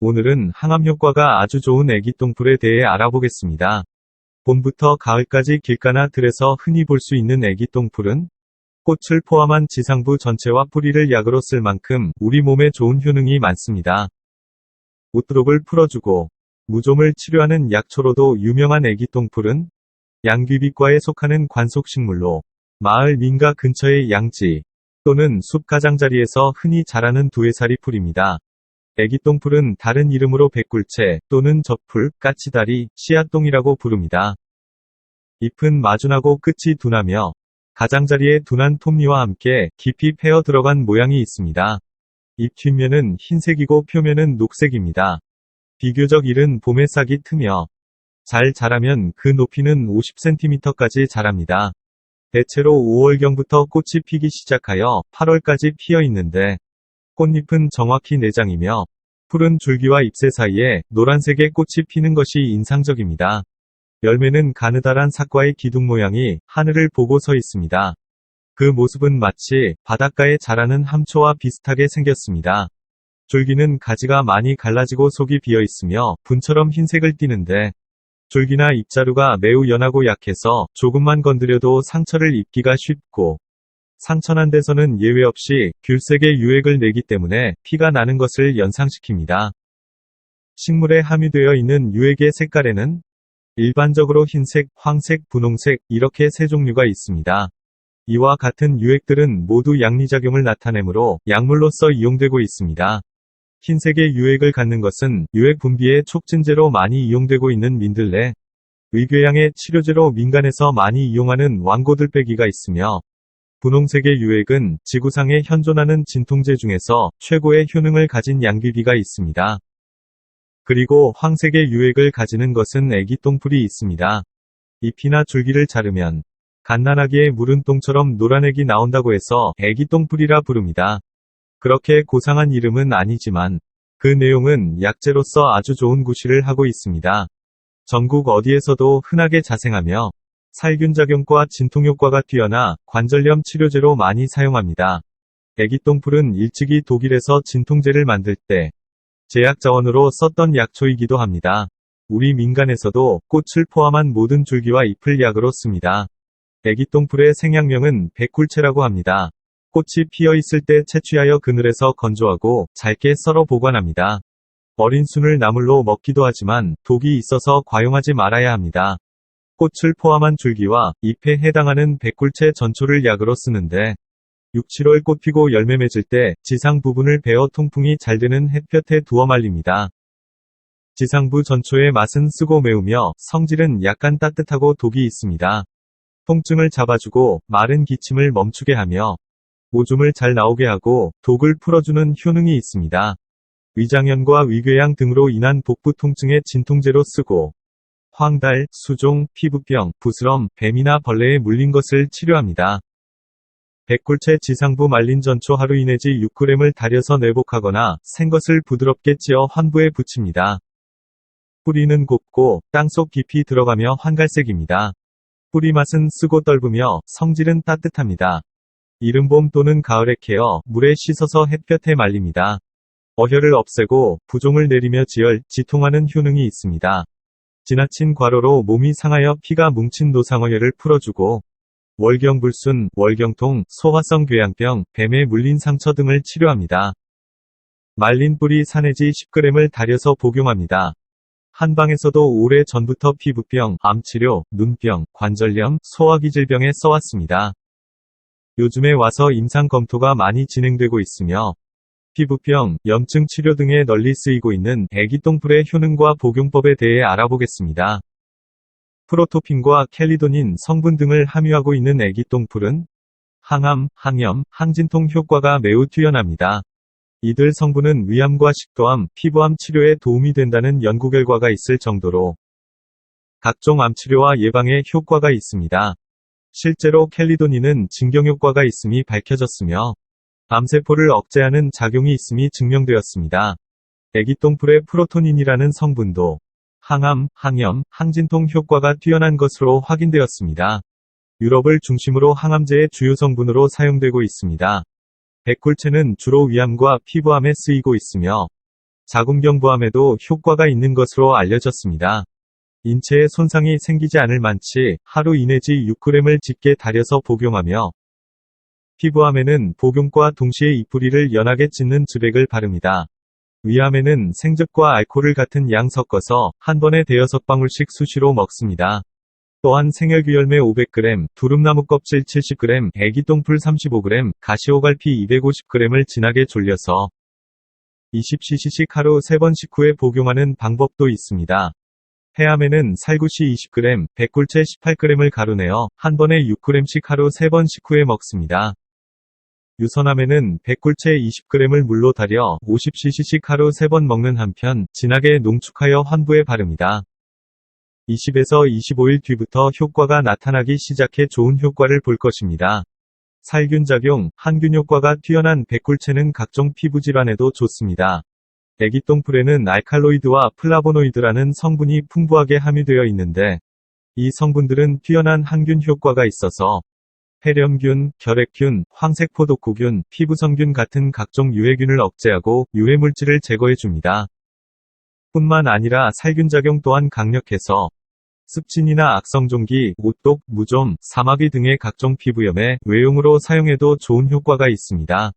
오늘은 항암 효과가 아주 좋은 애기똥풀에 대해 알아보겠습니다. 봄부터 가을까지 길가나 들에서 흔히 볼 수 있는 애기똥풀은 꽃을 포함한 지상부 전체와 뿌리를 약으로 쓸 만큼 우리 몸에 좋은 효능이 많습니다. 우트록을 풀어주고 무좀을 치료하는 약초로도 유명한 애기똥풀은 양귀비과에 속하는 관속식물로 마을 민가 근처의 양지 또는 숲 가장자리에서 흔히 자라는 두해살이 풀입니다. 애기똥풀은 다른 이름으로 백굴채 또는 젖풀, 까치다리, 씨앗똥이라고 부릅니다. 잎은 마준하고 끝이 둔하며 가장자리에 둔한 톱니와 함께 깊이 패어 들어간 모양이 있습니다. 잎 뒷면은 흰색이고 표면은 녹색입니다. 비교적 이른 봄에 싹이 트며 잘 자라면 그 높이는 50cm까지 자랍니다. 대체로 5월경부터 꽃이 피기 시작하여 8월까지 피어 있는데 꽃잎은 정확히 4장이며 푸른 줄기와 잎새 사이에 노란색의 꽃이 피는 것이 인상적입니다. 열매는 가느다란 사과의 기둥 모양이 하늘을 보고 서 있습니다. 그 모습은 마치 바닷가에 자라는 함초와 비슷하게 생겼습니다. 줄기는 가지가 많이 갈라지고 속이 비어 있으며 분처럼 흰색을 띠는데 줄기나 잎자루가 매우 연하고 약해서 조금만 건드려도 상처를 입기가 쉽고 상처난 데서는 예외 없이 귤색의 유액을 내기 때문에 피가 나는 것을 연상시킵니다. 식물에 함유되어 있는 유액의 색깔에는 일반적으로 흰색, 황색, 분홍색 이렇게 세 종류가 있습니다. 이와 같은 유액들은 모두 양리작용을 나타내므로 약물로서 이용되고 있습니다. 흰색의 유액을 갖는 것은 유액 분비의 촉진제로 많이 이용되고 있는 민들레, 의궤양의 치료제로 민간에서 많이 이용하는 왕고들빼기가 있으며 분홍색의 유액은 지구상에 현존하는 진통제 중에서 최고의 효능을 가진 양귀비가 있습니다. 그리고 황색의 유액을 가지는 것은 애기똥풀이 있습니다. 잎이나 줄기를 자르면 갓난아기의 무른 똥처럼 노란액이 나온다고 해서 애기똥풀이라 부릅니다. 그렇게 고상한 이름은 아니지만 그 내용은 약재로서 아주 좋은 구실을 하고 있습니다. 전국 어디에서도 흔하게 자생하며 살균작용과 진통효과가 뛰어나 관절염 치료제로 많이 사용합니다. 애기똥풀은 일찍이 독일에서 진통제를 만들 때 제약자원으로 썼던 약초이기도 합니다. 우리 민간에서도 꽃을 포함한 모든 줄기와 잎을 약으로 씁니다. 애기똥풀의 생약명은 백굴채라고 합니다. 꽃이 피어 있을 때 채취하여 그늘에서 건조하고 잘게 썰어 보관합니다. 어린 순을 나물로 먹기도 하지만 독이 있어서 과용하지 말아야 합니다. 꽃을 포함한 줄기와 잎에 해당하는 백굴채 전초를 약으로 쓰는데 6, 7월 꽃 피고 열매 맺을 때 지상 부분을 베어 통풍이 잘 되는 햇볕에 두어 말립니다. 지상부 전초의 맛은 쓰고 매우며 성질은 약간 따뜻하고 독이 있습니다. 통증을 잡아주고 마른 기침을 멈추게 하며 오줌을 잘 나오게 하고 독을 풀어주는 효능이 있습니다. 위장염과 위궤양 등으로 인한 복부 통증의 진통제로 쓰고 황달, 수종, 피부병, 부스럼, 뱀이나 벌레에 물린 것을 치료합니다. 백굴채 지상부 말린 전초 하루 이내지 6g을 달여서 내복하거나 생것을 부드럽게 찌어 환부에 붙입니다. 뿌리는 곱고 땅속 깊이 들어가며 황갈색입니다. 뿌리 맛은 쓰고 떫으며 성질은 따뜻합니다. 이른 봄 또는 가을에 캐어 물에 씻어서 햇볕에 말립니다. 어혈을 없애고 부종을 내리며 지혈, 지통하는 효능이 있습니다. 지나친 과로로 몸이 상하여 피가 뭉친 노상어혈을 풀어주고 월경불순, 월경통, 소화성 궤양병, 뱀에 물린 상처 등을 치료합니다. 말린 뿌리 사내지 10g을 달여서 복용합니다. 한방에서도 오래 전부터 피부병, 암치료, 눈병, 관절염, 소화기 질병에 써왔습니다. 요즘에 와서 임상검토가 많이 진행되고 있으며 피부병, 염증 치료 등에 널리 쓰이고 있는 애기똥풀의 효능과 복용법에 대해 알아보겠습니다. 프로토핀과 켈리도닌 성분 등을 함유하고 있는 애기똥풀은 항암, 항염, 항진통 효과가 매우 뛰어납니다. 이들 성분은 위암과 식도암, 피부암 치료에 도움이 된다는 연구 결과가 있을 정도로 각종 암 치료와 예방에 효과가 있습니다. 실제로 켈리도닌은 진경 효과가 있음이 밝혀졌으며 암세포를 억제하는 작용이 있음이 증명되었습니다. 애기똥풀의 프로토닌이라는 성분도 항암, 항염, 항진통 효과가 뛰어난 것으로 확인되었습니다. 유럽을 중심으로 항암제의 주요 성분으로 사용되고 있습니다. 백굴채는 주로 위암과 피부암에 쓰이고 있으며 자궁경부암에도 효과가 있는 것으로 알려졌습니다. 인체에 손상이 생기지 않을 만치 하루 이내지 6g을 짙게 달여서 복용하며 피부암에는 복용과 동시에 이 뿌리를 연하게 찢는 즈백을 바릅니다. 위암에는 생즙과 알코올을 같은 양 섞어서 한 번에 대여섯 방울씩 수시로 먹습니다. 또한 생혈귀열매 500g, 두릅나무 껍질 70g, 애기똥풀 35g, 가시오갈피 250g을 진하게 졸여서 20cc씩 하루 3번씩 후에 복용하는 방법도 있습니다. 해암에는 살구씨 20g, 백골채 18g을 가루내어 한 번에 6g씩 하루 3번씩 후에 먹습니다. 유선암에는 백골채 20g을 물로 달여 50cc씩 하루 3번 먹는 한편 진하게 농축하여 환부에 바릅니다. 20에서 25일 뒤부터 효과가 나타나기 시작해 좋은 효과를 볼 것입니다. 살균작용, 항균 효과가 뛰어난 백골채는 각종 피부질환에도 좋습니다. 애기똥풀에는 알칼로이드와 플라보노이드라는 성분이 풍부하게 함유되어 있는데 이 성분들은 뛰어난 항균 효과가 있어서 폐렴균, 결핵균, 황색포독구균, 피부성균 같은 각종 유해균을 억제하고 유해물질을 제거해줍니다. 뿐만 아니라 살균작용 또한 강력해서 습진이나 악성종기, 오똑, 무좀, 사마귀 등의 각종 피부염에 외용으로 사용해도 좋은 효과가 있습니다.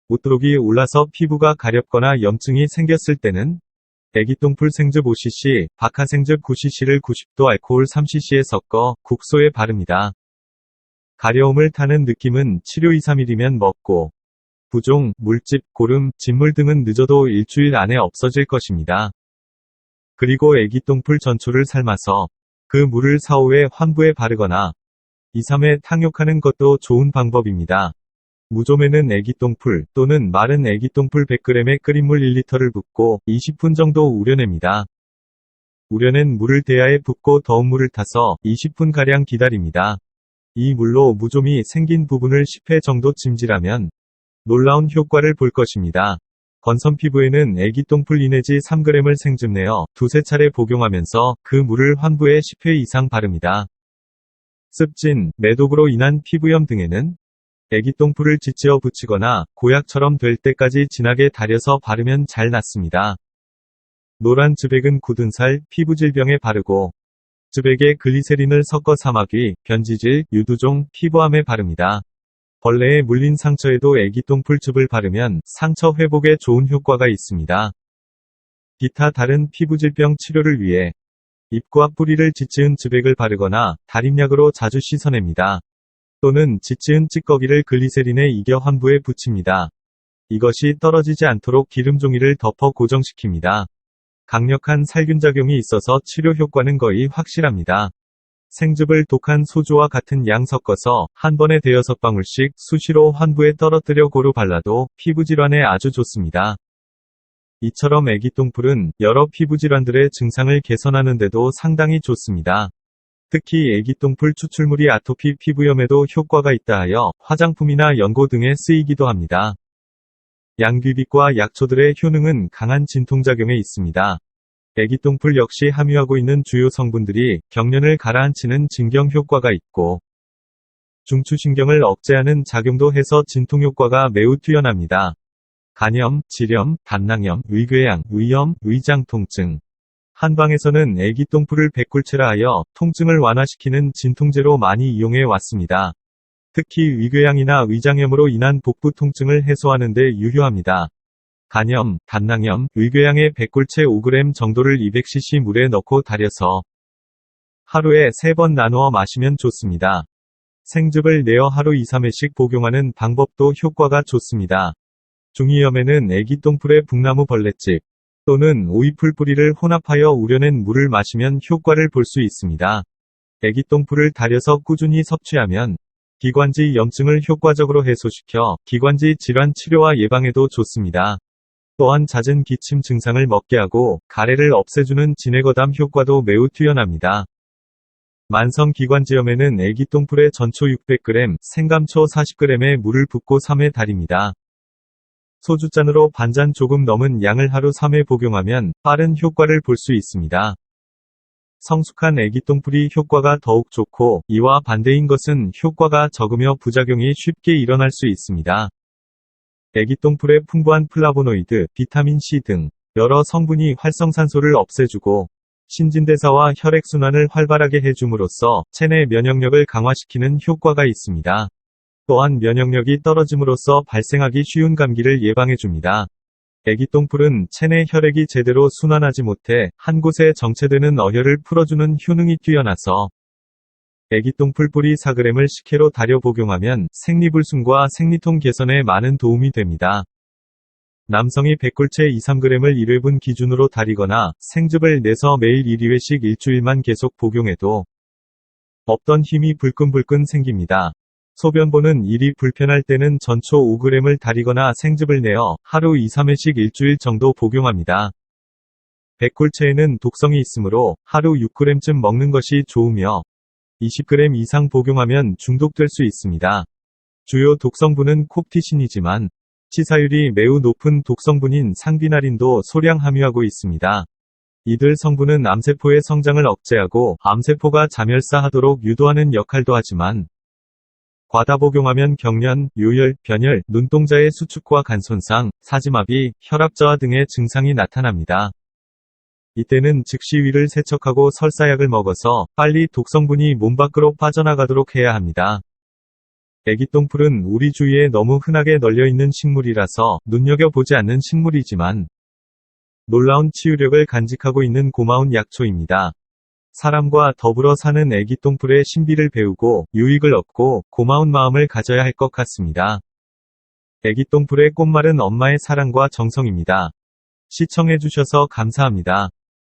오똑이 올라서 피부가 가렵거나 염증이 생겼을 때는 애기똥풀 생즙 5cc, 박하생즙 9cc를 90도 알코올 3cc에 섞어 국소에 바릅니다. 가려움을 타는 느낌은 치료 2-3일이면 먹고 부종, 물집, 고름, 진물 등은 늦어도 일주일 안에 없어질 것입니다. 그리고 애기똥풀 전초를 삶아서 그 물을 사후에 환부에 바르거나 2-3회 탕욕하는 것도 좋은 방법입니다. 무좀에는 애기똥풀 또는 마른 애기똥풀 100g에 끓인 물 1리터를 붓고 20분 정도 우려냅니다. 우려낸 물을 대야에 붓고 더운 물을 타서 20분가량 기다립니다. 이 물로 무좀이 생긴 부분을 10회 정도 찜질하면 놀라운 효과를 볼 것입니다. 건선 피부에는 애기똥풀 2내지 3g을 생즙 내어 2-3차례 복용하면서 그 물을 환부에 10회 이상 바릅니다. 습진, 매독으로 인한 피부염 등에는 애기똥풀을 짓지어 붙이거나 고약처럼 될 때까지 진하게 달여서 바르면 잘 낫습니다. 노란 즈백은 굳은 살, 피부질병에 바르고 즈백에 글리세린을 섞어 사마귀, 변지질, 유두종, 피부암에 바릅니다. 벌레에 물린 상처에도 애기똥풀즙을 바르면 상처 회복에 좋은 효과가 있습니다. 기타 다른 피부질병 치료를 위해 잎과 뿌리를 짓지은 즈백을 바르거나 달임약으로 자주 씻어냅니다. 또는 짓지은 찌꺼기를 글리세린에 이겨 환부에 붙입니다. 이것이 떨어지지 않도록 기름 종이를 덮어 고정시킵니다. 강력한 살균작용이 있어서 치료 효과는 거의 확실합니다. 생즙을 독한 소주와 같은 양 섞어서 한 번에 대여섯 방울씩 수시로 환부에 떨어뜨려 고루 발라도 피부질환에 아주 좋습니다. 이처럼 애기똥풀은 여러 피부질환들의 증상을 개선하는 데도 상당히 좋습니다. 특히 애기똥풀 추출물이 아토피 피부염에도 효과가 있다 하여 화장품이나 연고 등에 쓰이기도 합니다. 양귀빛과 약초들의 효능은 강한 진통작용에 있습니다. 애기똥풀 역시 함유하고 있는 주요 성분들이 경련을 가라앉히는 진경 효과가 있고 중추신경을 억제하는 작용도 해서 진통 효과가 매우 뛰어납니다. 간염, 질염, 단낭염, 위궤양, 위염, 위장 통증. 한방에서는 애기똥풀을 백골채라 하여 통증을 완화시키는 진통제로 많이 이용해 왔습니다. 특히 위궤양이나 위장염으로 인한 복부 통증을 해소하는 데 유효합니다. 간염, 단낭염, 위궤양에 백골채 5g 정도를 200cc 물에 넣고 달여서 하루에 3번 나누어 마시면 좋습니다. 생즙을 내어 하루 2-3회씩 복용하는 방법도 효과가 좋습니다. 중이염에는 애기똥풀의 북나무 벌레집 또는 오이풀 뿌리를 혼합하여 우려낸 물을 마시면 효과를 볼 수 있습니다. 애기똥풀을 달여서 꾸준히 섭취하면 기관지 염증을 효과적으로 해소시켜 기관지 질환 치료와 예방에도 좋습니다. 또한 잦은 기침 증상을 먹게 하고 가래를 없애주는 진해거담 효과도 매우 뛰어납니다. 만성 기관지염에는 애기똥풀에 전초 600g, 생감초 40g에 물을 붓고 3회 달입니다. 소주잔으로 반잔 조금 넘은 양을 하루 3회 복용하면 빠른 효과를 볼 수 있습니다. 성숙한 애기똥풀이 효과가 더욱 좋고 이와 반대인 것은 효과가 적으며 부작용이 쉽게 일어날 수 있습니다. 애기똥풀의 풍부한 플라보노이드, 비타민C 등 여러 성분이 활성산소를 없애주고 신진대사와 혈액순환을 활발하게 해줌으로써 체내 면역력을 강화시키는 효과가 있습니다. 또한 면역력이 떨어짐으로써 발생하기 쉬운 감기를 예방해줍니다. 애기똥풀은 체내 혈액이 제대로 순환하지 못해 한 곳에 정체되는 어혈을 풀어주는 효능이 뛰어나서 애기똥풀 뿌리 4g을 식혜로 달여 복용하면 생리불순과 생리통 개선에 많은 도움이 됩니다. 남성이 백골채 2-3g을 1회분 기준으로 달이거나 생즙을 내서 매일 1-2회씩 일주일만 계속 복용해도 없던 힘이 불끈불끈 생깁니다. 소변보는 일이 불편할 때는 전초 5g을 달이거나 생즙을 내어 하루 2-3회씩 일주일 정도 복용합니다. 백골채에는 독성이 있으므로 하루 6g쯤 먹는 것이 좋으며 20g 이상 복용하면 중독될 수 있습니다. 주요 독성분은 콥티신이지만 치사율이 매우 높은 독성분인 상비나린도 소량 함유하고 있습니다. 이들 성분은 암세포의 성장을 억제하고 암세포가 자멸사하도록 유도하는 역할도 하지만 과다 복용하면 경련, 요열, 변열, 눈동자의 수축과 간손상, 사지마비, 혈압저하 등의 증상이 나타납니다. 이때는 즉시 위를 세척하고 설사약을 먹어서 빨리 독성분이 몸 밖으로 빠져나가도록 해야 합니다. 애기똥풀은 우리 주위에 너무 흔하게 널려있는 식물이라서 눈여겨보지 않는 식물이지만 놀라운 치유력을 간직하고 있는 고마운 약초입니다. 사람과 더불어 사는 애기똥풀의 신비를 배우고 유익을 얻고 고마운 마음을 가져야 할 것 같습니다. 애기똥풀의 꽃말은 엄마의 사랑과 정성입니다. 시청해주셔서 감사합니다.